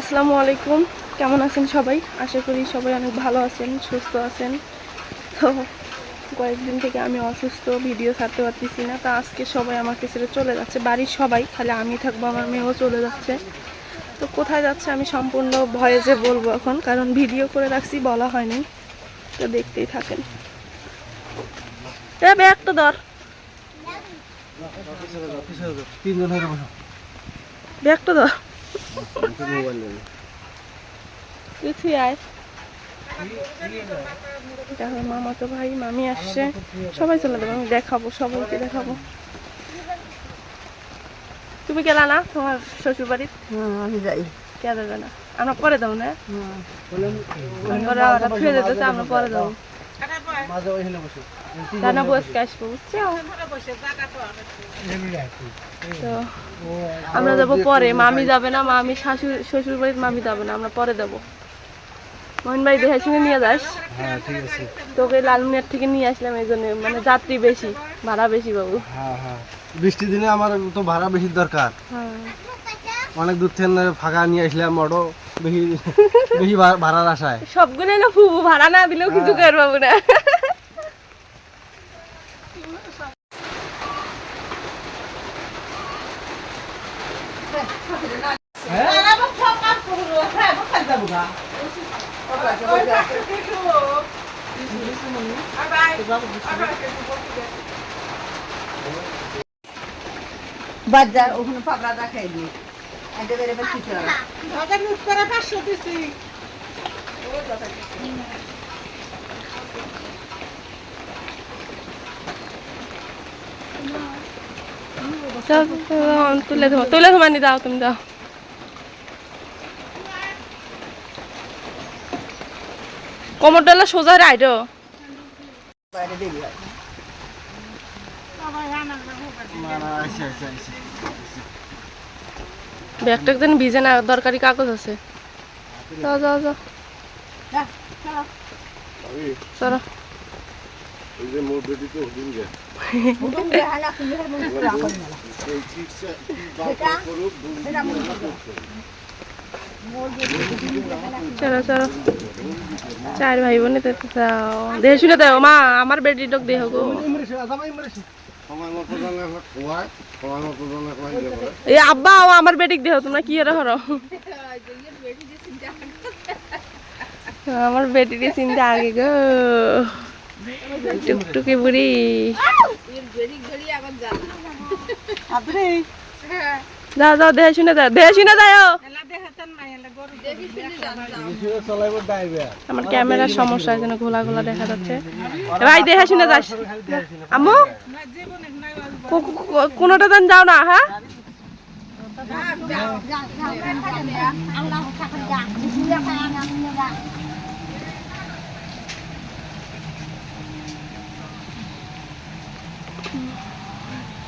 আসসালামু আলাইকুম, কেমন আছেন সবাই? আশা করি সবাই অনেক ভালো আছেন, সুস্থ আছেন। তো কয়েকদিন থেকে আমি অসুস্থ, ভিডিও ছাড়তে পারতেছি না। তা আজকে সবাই আমাকে ছেড়ে চলে যাচ্ছে, বাড়ির সবাই, খালি আমি থাকবো, আমার মেয়েও চলে যাচ্ছে। তো কোথায় যাচ্ছে আমি সম্পূর্ণ ভয়েসে বলবো এখন, কারণ ভিডিও করে রাখছি, বলা হয়নি। তো দেখতেই থাকেন। ব্যাগটা ধর, ব্যাগটা ধর, তুই আয়। দেখো মামা তো ভাই মামি আসছে, সবাই চলে যাবে, আমি দেখাবো, সবাইকে দেখাবো। তুমি গেলা না তোমার শ্বশুর বাড়ি? আমি যাই। কে দেবে না, আমরা পরে দেবো না, ফিরে যেতেছে, আমরা পরে দেবো। রান্না বসকে আসবো, বুঝছো? তো আমরা যাবো পরে, মামি যাবে না, মামি শ্বশুর বাড়ির মামি যাবে না, আমরা পরে দেবো। মোহন ভাই দেখে শুনে নিয়ে যাস। হ্যাঁ ঠিক আছে। তোকে লালমিয়ার থেকে নিয়ে আসলাম এই জন্য, মানে যাত্রী বেশি, ভাড়া বেশি বাবু। হ্যাঁ হ্যাঁ, বৃষ্টির দিনে আমার তো ভাড়া বেশি দরকার। হ্যাঁ, অনেক দূর থেকে ফাঁকা নিয়ে আসলাম অটো, বেশি বেশি ভাড়ার আশায়। সবগুলো না ফুবু, ভাড়া না দিলেও কিছু কর বাবু না। বাজার ওখানে পাবড়া দেখাই দিই এটা বেরে বেশি চলে ওটা লুট করে 500 দিছি। তুলে ধোমানি দাও, তুমি দাও। কোমর ডালা সোজা রাইড, বাইরে দেরি হয় ব্যাগটা একদিন ভিজে না, দরকারি কাগজ আছে। যাও যাও যাও, চলো। চলো চলো, চার ভাই বোনে দেহ শুনে দেও মা, আমার বেটি ডক দেহ গো। এই আব্বা আমার বেটিক দেহ, তোমরা কি এরা হরো? আমার বেটির চিন্তা আগে গো, টুকটুকি বুড়ি। যাও যাও, দেহ শুনে যাও, দেহ শুনে যাও। আমার ক্যামেরার সমস্যা, যেন ঘোলা ঘোলা দেখা যাচ্ছে। ভাই দেখে শুনে যাস আম্মু, কোনোটা দেন যাও না। হ্যাঁ,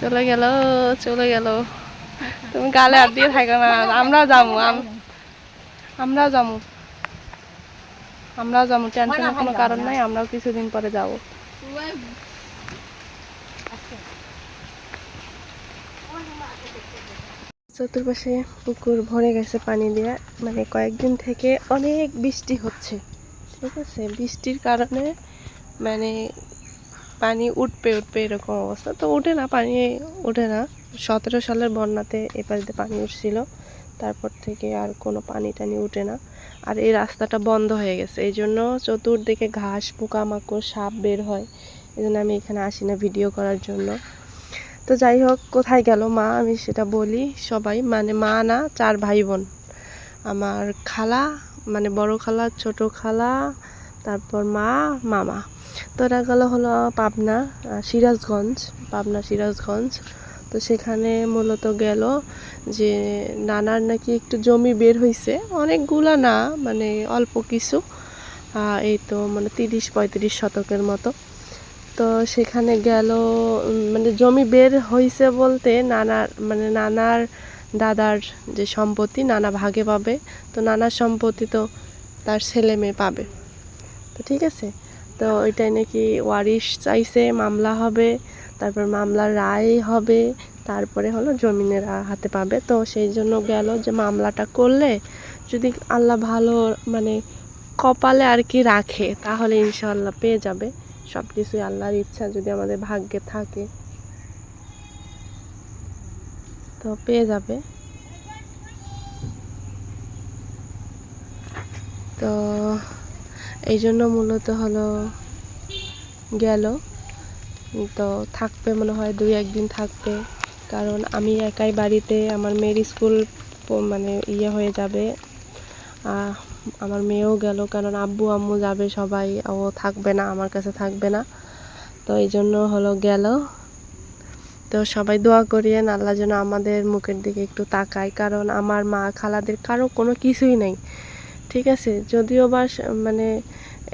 চলে গেল চলে গেল। তুমি গালে হাত দিয়ে থাকো না, আমরাও যাবো, আমরাও যাবো, আমরাও যাবো, টেনশনের কোনো কারণ নাই, আমরাও কিছুদিন পরে যাবো। চতুর্পাশে পুকুর ভরে গেছে পানি দিয়ে, মানে কয়েকদিন থেকে অনেক বৃষ্টি হচ্ছে, ঠিক আছে? বৃষ্টির কারণে মানে পানি উঠবে এরকম অবস্থা। তো ওঠে না, পানি ওঠে না। 17 সালের বন্যাতে এপাশে পানি উঠছিল, তারপর থেকে আর কোনো পানি টানি উঠে না। আর এই রাস্তাটা বন্ধ হয়ে গেছে, এই জন্য চতুর্দিকে ঘাস, পোকামাকড়, সাপ বের হয়। এই জন্য আমি এখানে আসি না ভিডিও করার জন্য। তো যাই হোক, কোথায় গেল মা আমি সেটা বলি। সবাই মানে মা না, 4 ভাই বোন, আমার খালা, মানে বড় খালা, ছোট খালা, তারপর মা, মামা। তো এরা গেল হলো পাবনা সিরাজগঞ্জ। তো সেখানে মূলত গেল যে নানার নাকি একটু জমি বের হয়েছে, অনেকগুলা না, মানে অল্প কিছু, এই তো মানে 30-35 শতকের মতো। তো সেখানে গেল, মানে জমি বের হয়েছে বলতে নানার দাদার যে সম্পত্তি নানা ভাগে পাবে। তো নানার সম্পত্তি তো তার ছেলে মেয়ে পাবে, তো ঠিক আছে। তো ওইটাই নাকি ওয়ারিশ চাইছে, মামলা হবে, তারপর মামলার রায় হবে, তারপরে হলো জমিনের হাতে পাবে। তো সেই জন্য গেল যে মামলাটা করলে যদি আল্লাহ ভালো মানে কপালে আর কি রাখে তাহলে ইনশাআল্লাহ পেয়ে যাবে। সব কিছুই আল্লাহর ইচ্ছা, যদি আমাদের ভাগ্যে থাকে তো পেয়ে যাবে। তো এই জন্য মূলত হলো গেল, তো থাকবে মনে হয় 2-1 দিন থাকবে, কারণ আমি একাই বাড়িতে, আমার মেয়ের স্কুল মানে হয়ে যাবে। আমার মেয়েও গেল, কারণ আব্বু আম্মু যাবে সবাই, ও থাকবে না, আমার কাছে থাকবে না, তো এই জন্য হলো গেল। তো সবাই দোয়া করিয়েন আল্লাহ যেন আমাদের মুখের দিকে একটু তাকায়, কারণ আমার মা খালাদের কারো কোনো কিছুই নেই, ঠিক আছে, যদিও বা মানে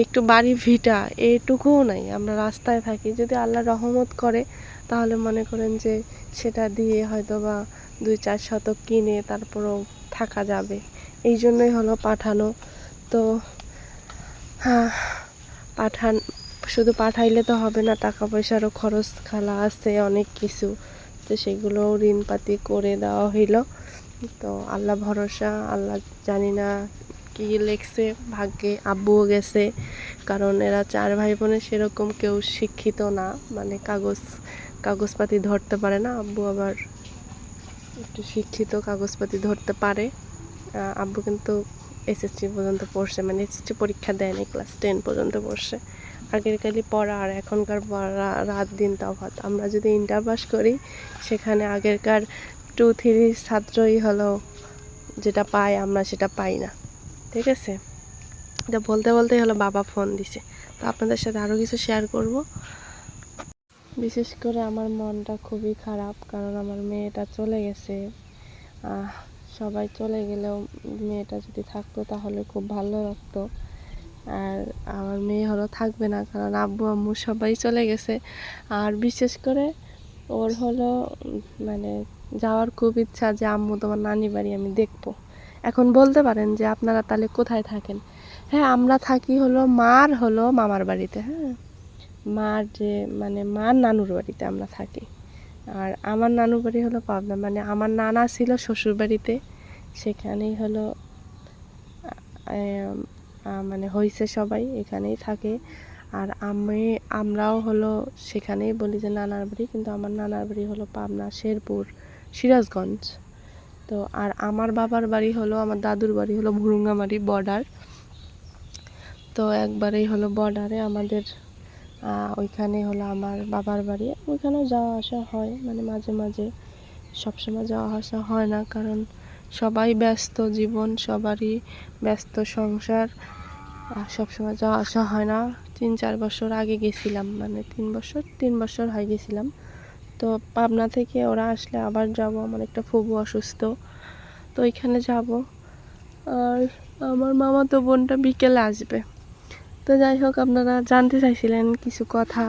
একটু বাড়ি ভিটা এইটুকুও নাই, আমরা রাস্তায় থাকি। যদি আল্লাহ রহমত করে তাহলে মনে করেন যে সেটা দিয়ে হয়তো বা 2-4 শতক কিনে তারপরও থাকা যাবে, এই জন্যই হলো পাঠানো। তো হ্যাঁ, শুধু পাঠাইলে তো হবে না, টাকা পয়সারও খরচ খালা আছে অনেক কিছু, তো সেগুলো ঋণপাতি করে দেওয়া হইল। তো আল্লাহ ভরসা, আল্লাহ জানি না কি লেখছে ভাগ্যে। আব্বুও গেছে, কারণ এরা 4 ভাই বোনের সেরকম কেউ শিক্ষিত না, মানে কাগজপাতি ধরতে পারে না। আব্বু আবার একটু শিক্ষিত, কাগজপাতি ধরতে পারে। আব্বু কিন্তু এসএসসি পর্যন্ত পড়ছে, মানে এসএসসি পরীক্ষা দেয়নি, ক্লাস 10 পর্যন্ত পড়ছে। আগের কালে পড়া আর এখনকার পড়া রাত দিন তফাৎ। আমরা যদি ইন্টার পাস করি সেখানে আগেরকার 2-3 ছাত্রই হলো যেটা পায়, আমরা সেটা পাই না, ঠিক আছে। তো বলতে বলতেই হলো বাবা ফোন দিছে, তো আপনাদের সাথে আরও কিছু শেয়ার করব। বিশেষ করে আমার মনটা খুবই খারাপ, কারণ আমার মেয়েটা চলে গেছে। সবাই চলে গেলেও মেয়েটা যদি থাকতো তাহলে খুব ভালো লাগতো। আর আমার মেয়ে হলো থাকবে না, কারণ আব্বু আম্মু সবাই চলে গেছে। আর বিশেষ করে ওর হলো মানে যাওয়ার খুব ইচ্ছা যে আম্মু তোমার নানি বাড়ি আমি দেখবো। এখন বলতে পারেন যে আপনারা তাহলে কোথায় থাকেন? হ্যাঁ, আমরা থাকি হলো মামার বাড়িতে, হ্যাঁ, মার যে মানে মার নানুর বাড়িতে আমরা থাকি। আর আমার নানুর বাড়ি হলো পাবনা, মানে আমার নানা ছিল শ্বশুর বাড়িতে, সেখানেই হলো মানে হয়েছে, সবাই এখানেই থাকে। আর আমরাও হলো সেখানেই বলি যে নানার বাড়ি, কিন্তু আমার নানার বাড়ি হলো পাবনা, শেরপুর, সিরাজগঞ্জ। তো আর আমার বাবার বাড়ি হলো, আমার দাদুর বাড়ি হলো ভুরুঙ্গামারি বর্ডার। তো একবারেই হলো বর্ডারে আমাদের, ওইখানে হলো আমার বাবার বাড়ি। ওইখানেও যাওয়া আসা হয়, মানে মাঝে মাঝে, সবসময় যাওয়া আসা হয় না, কারণ সবাই ব্যস্ত জীবন, সবারই ব্যস্ত সংসার, আর সবসময় যাওয়া আসা হয় না। 3-4 বছর আগে গেছিলাম, মানে 3 বছর হয়ে গেছিলাম। তো পাবনা থেকে ওরা আসলে আবার যাব, আমার একটা ফুফু অসুস্থ, তো ওইখানে যাব। আর আমার মামাতো বোনটা বিকেলে আসবে। তো যাই হোক, আপনারা জানতে চাইছিলেন কিছু কথা,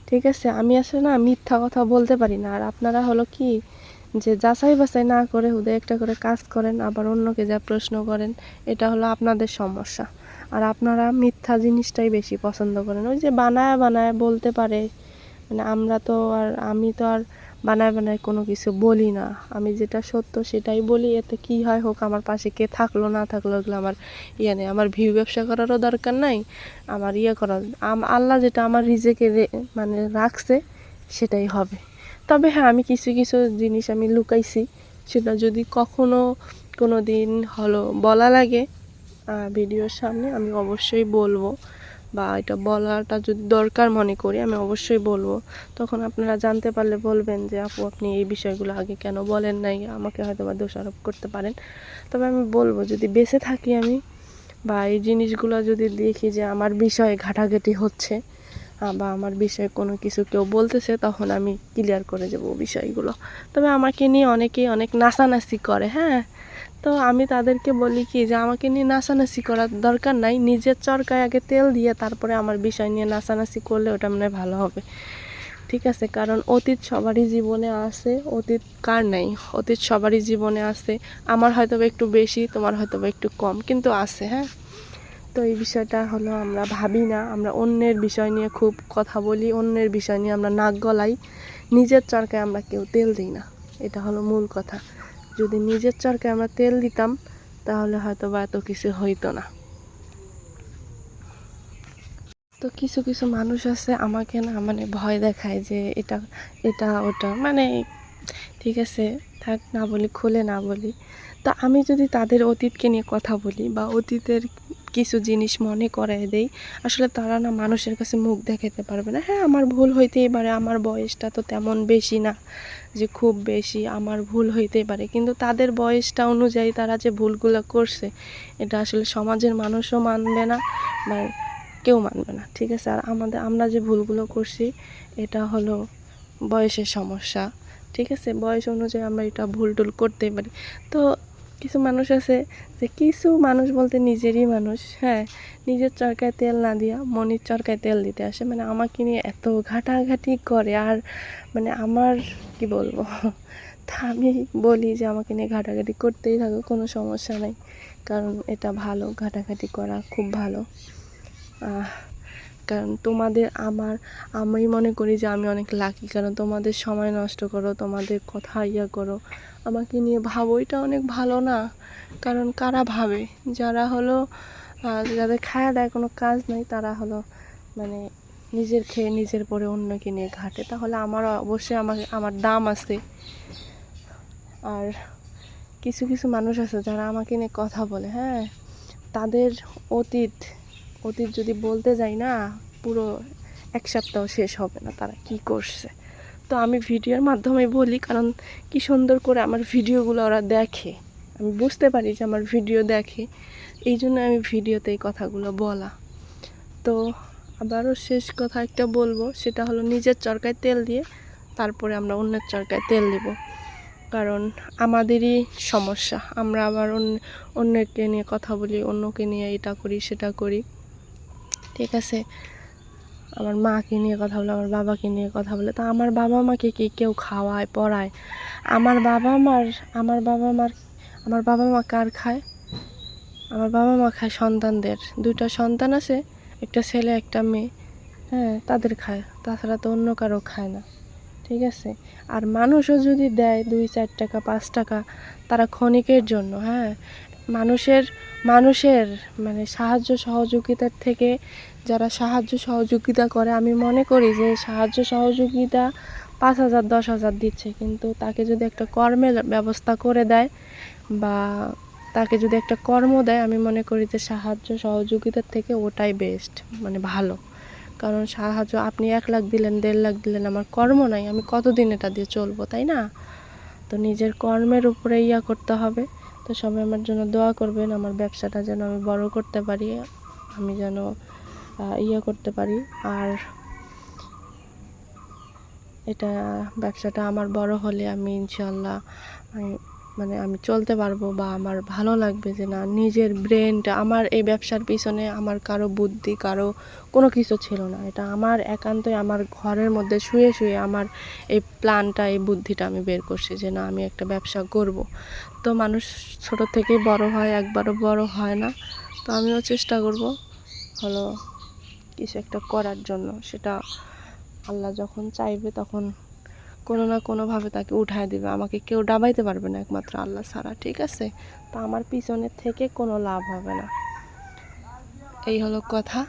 ঠিক আছে। আমি আসলে না মিথ্যা কথা বলতে পারি না, আর আপনারা হলো কি যে যাচাই বাছাই না করে হুদে একটা করে কাজ করেন, আবার অন্যকে যা প্রশ্ন করেন, এটা হলো আপনাদের সমস্যা। আর আপনারা মিথ্যা জিনিসটাই বেশি পছন্দ করেন, ওই যে বানায় বানায় বলতে পারে, মানে আমি তো আর বানায় বানায় কোনো কিছু বলি না, আমি যেটা সত্য সেটাই বলি। এতে কি হয় হোক, আমার পাশে কে থাকলো না থাকলো এগুলো আমার নেই, আমার ভিউ ব্যবসা করারও দরকার নাই, আমার করার, আল্লাহ যেটা আমার রিজেকে মানে রাখছে সেটাই হবে। তবে হ্যাঁ, আমি কিছু কিছু জিনিস আমি লুকাইছি, সেটা যদি কখনো কোনো দিন হলো বলা লাগে ভিডিওর সামনে, আমি অবশ্যই বলবো, বা এটা বলাটা যদি দরকার মনে করি আমি অবশ্যই বলবো। তখন আপনারা জানতে পারলে বলবেন যে আপু আপনি এই বিষয়গুলো আগে কেন বলেন নাই, আমাকে হয়তো বা দোষারোপ করতে পারেন। তবে আমি বলবো, যদি বেঁচে থাকি আমি, বা এই জিনিসগুলো যদি দেখি যে আমার বিষয়ে ঘাটাঘাটি হচ্ছে, বা আমার বিষয়ে কোনো কিছু কেউ বলতেছে, তখন আমি ক্লিয়ার করে যাবো বিষয়গুলো। তবে আমাকে নিয়ে অনেকেই অনেক নাচানাচি করে, হ্যাঁ, তো আমি তাদেরকে বলি কি যে আমাকে নিয়ে নাচানাচি করার দরকার নাই, নিজের চরকায় আগে তেল দিয়ে তারপরে আমার বিষয় নিয়ে নাচানাচি করলে ওটা মনে হয় ভালো হবে, ঠিক আছে। কারণ অতীত সবারই জীবনে আছে, অতীত কার নাই, অতীত সবারই জীবনে আছে। আমার হয়তো বা একটু বেশি, তোমার হয়তো বা একটু কম, কিন্তু আছে, হ্যাঁ। তো এই বিষয়টা হলো আমরা ভাবি না, আমরা অন্যের বিষয় নিয়ে খুব কথা বলি, অন্যের বিষয় নিয়ে আমরা নাক গলাই, নিজের চরকায় আমরা কেউ তেল দিই না, এটা হলো মূল কথা। যদি নিজের চরকায় আমরা তেল দিতাম তাহলে হয়তো বা এত কিছু হইতো না। তো কিছু কিছু মানুষ আছে আমাকে না মানে ভয় দেখায় যে এটা এটা ওটা, মানে ঠিক আছে থাক, না বলি, খুলে না বলি। তো আমি যদি তাদের অতীতকে নিয়ে কথা বলি বা অতীতের কিছু জিনিস মনে করায় দেই, আসলে তারা না মানুষের কাছে মুখ দেখাতে পারবে না। হ্যাঁ, আমার ভুল হইতেই পারে, আমার বয়সটা তো তেমন বেশি না যে খুব বেশি, আমার ভুল হইতেই পারে, কিন্তু তাদের বয়সটা অনুযায়ী তারা যে ভুলগুলো করছে এটা আসলে সমাজের মানুষও মানবে না বা কেউ মানবে না, ঠিক আছে। আর আমরা যে ভুলগুলো করছি এটা হলো বয়সের সমস্যা, ঠিক আছে। বয়স অনুযায়ী আমরা এটা ভুল টুল করতেই পারি। তো কিছু মানুষ আছে যে, কিছু মানুষ বলতে নিজেরই মানুষ, হ্যাঁ, নিজের চরকায় তেল না দিয়া মনির চরকায় তেল দিতে আসে, মানে আমাকে নিয়ে এত ঘাটাঘাটি করে। আর মানে আমার কি বলবো, তা আমি বলি যে আমাকে নিয়ে ঘাটাঘাটি করতেই থাকো, কোনো সমস্যা নাই, কারণ এটা ভালো, ঘাটাঘাটি করা খুব ভালো। কারণ তোমাদের আমি মনে করি যে আমি অনেক লাকি, কারণ তোমাদের সময় নষ্ট করো, তোমাদের কথা করো, আমাকে নিয়ে ভাবো, এটা অনেক ভালো না? কারণ কারা ভাবে? যারা হলো যাদের খায়া দেয় কোনো কাজ নেই, তারা হলো মানে নিজের খেয়ে নিজের পরে অন্যকে নিয়ে ঘাটে, তাহলে আমার অবশ্যই আমার দাম আছে। আর কিছু কিছু মানুষ আছে যারা আমাকে নিয়ে কথা বলে, হ্যাঁ, তাদের অতীত যদি বলতে যাই না, পুরো এক সপ্তাহ শেষ হবে না তারা কি করছে। তো আমি ভিডিওর মাধ্যমে বলি, কারণ কি সুন্দর করে আমার ভিডিওগুলো ওরা দেখে, আমি বুঝতে পারি যে আমার ভিডিও দেখে, এই জন্য আমি ভিডিওতে এই কথাগুলো বলা। তো আবারও শেষ কথা একটা বলবো, সেটা হলো নিজের চরকায় তেল দিয়ে তারপরে আমরা অন্যের চরকায় তেল দেব, কারণ আমাদেরই সমস্যা। আমরা আবার অন্যকে নিয়ে কথা বলি, অন্যকে নিয়ে এটা করি সেটা করি, ঠিক আছে। আমার মাকে নিয়ে কথা বলে, আমার বাবাকে নিয়ে কথা বলে, তা আমার বাবা মাকে কি কেউ খাওয়ায় পড়ায়? আমার বাবা মা কার খায়? আমার বাবা মা খায় সন্তানদের, 2টা সন্তান আছে, একটা ছেলে একটা মেয়ে, হ্যাঁ, তাদের খায়, তাছাড়া তো অন্য কারো খায় না, ঠিক আছে। আর মানুষও যদি দেয় 2-4 টাকা 5 টাকা, তারা ক্ষণিকের জন্য, হ্যাঁ, মানুষের মানে সাহায্য সহযোগিতার থেকে যারা সাহায্য সহযোগিতা করে, আমি মনে করি যে সাহায্য সহযোগিতা 5,000 10,000 দিচ্ছে, কিন্তু তাকে যদি একটা কর্মের ব্যবস্থা করে দেয় বা তাকে যদি একটা কর্ম দেয়, আমি মনে করি যে সাহায্য সহযোগিতার থেকে ওটাই বেস্ট, মানে ভালো। কারণ সাহায্য আপনি 1 লাখ দিলেন 1.5 লাখ দিলেন, আমার কর্ম নাই, আমি কতদিন এটা দিয়ে চলবো, তাই না? তো নিজের কর্মের উপরে করতে হবে। তো সবাই আমার জন্য দোয়া করবেন, আমার ব্যবসাটা যেন আমি বড় করতে পারি, আমি যেন করতে পারি। আর এটা ব্যবসাটা আমার বড় হলে আমি ইনশাল্লাহ আমি চলতে পারবো, বা আমার ভালো লাগবে যে না, নিজের ব্রেনটা, আমার এই ব্যবসার পিছনে আমার কারো বুদ্ধি, কারো কোনো কিছু ছিল না, এটা আমার একান্তই আমার ঘরের মধ্যে শুয়ে শুয়ে আমার এই প্ল্যানটা, এই বুদ্ধিটা আমি বের করছি যে না, আমি একটা ব্যবসা করব। তো মানুষ ছোট থেকেই বড় হয়, একবারও বড় হয় না। তো আমিও চেষ্টা করব হলো কিছু একটা করার জন্য, সেটা আল্লাহ যখন চাইবে তখন কোনো না কোনোভাবে তাকে উঠায় দেবে, আমাকে কেউ ডাবাইতে পারবে না একমাত্র আল্লাহ ছাড়া, ঠিক আছে। তো আমার পিছনে থেকে কোনো লাভ হবে না, এই হলো কথা।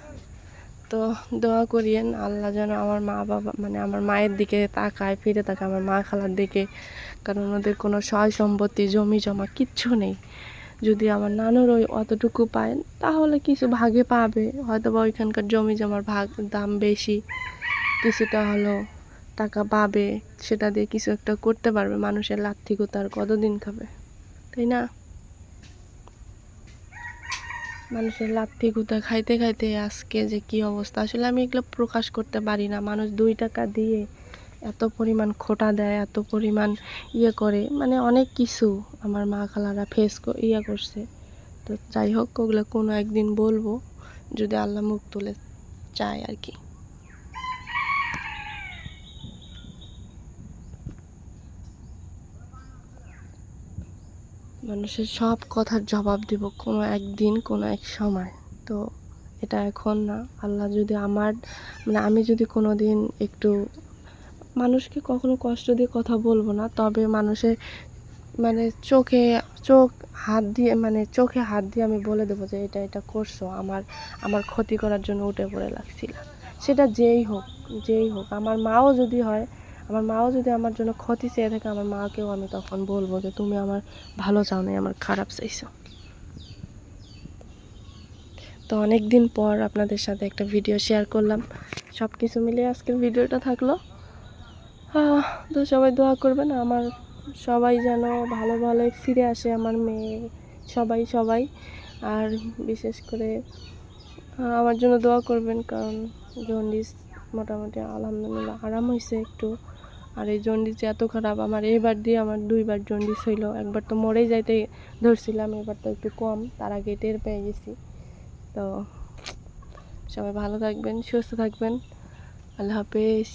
তো দোয়া করিয়েন আল্লাহ যেন আমার মা বাবা মানে আমার মায়ের দিকে তাকায়, ফিরে তাকায় আমার মা খালার দিকে, কারণ ওদের কোনো সয় সম্পত্তি জমি জমা কিচ্ছু নেই। যদি আমার নানুর ওই অতটুকু পায় তাহলে কিছু ভাগে পাবে, হয়তো বা ওইখানকার জমি জমার দাম বেশি, কিছুটা হলো টাকা পাবে, সেটা দিয়ে কিছু একটা করতে পারবে। মানুষের লাত্থিকতা আর কতদিন খাবে, তাই না? মানুষের লাত্থিকতা খাইতে খাইতে আজকে যে কি অবস্থা, আসলে আমি এগুলো প্রকাশ করতে পারি না। মানুষ 2 টাকা দিয়ে এত পরিমাণ খোটা দেয়, এত পরিমাণ করে, মানে অনেক কিছু আমার মা খালারা ফেস করছে। তো যাই হোক, ওগুলো কোনো একদিন বলবো যদি আল্লাহ মুখ তুলে চায় আর কি। মানুষের সব কথার জবাব দিব কোনো একদিন, কোনো এক সময়। তো এটা এখন না, আল্লাহ যদি আমি যদি কোনো দিন একটু মানুষকে কখনো কষ্ট দিয়ে কথা বলবো না, তবে মানুষের মানে চোখ হাত দিয়ে মানে চোখে হাত দিয়ে আমি বলে দেবো যে এটা এটা করছো, আমার ক্ষতি করার জন্য উঠে পড়ে লাগছিল। সেটা যেই হোক আমার মাও যদি হয়, আমার মাও যদি আমার জন্য ক্ষতি চেয়ে থাকে, আমার মাকেও আমি তখন বলবো যে তুমি আমার ভালো চাও না, আমার খারাপ চাইছো। তো অনেক দিন পর আপনাদের সাথে একটা ভিডিও শেয়ার করলাম, সব কিছু মিলিয়ে আজকের ভিডিওটা থাকলো। তো সবাই দোয়া করবেন আমার সবাই যেন ভালো ভালোই ফিরে আসে, আমার মেয়ে সবাই। আর বিশেষ করে আমার জন্য দোয়া করবেন, কারণ জন্ডিস মোটামুটি আলহামদুলিল্লাহ আরাম হয়েছে একটু। আর এই জন্ডিস যে এত খারাপ, আমার এবার দিয়ে আমার 2বার জন্ডিস হইলো। একবার তো মরেই যাইতে ধরছিলাম, এবার তো একটু কম, তার আগে টের পেয়ে গেছি। তো সবাই ভালো থাকবেন, সুস্থ থাকবেন, আল্লাহ হাফেজ।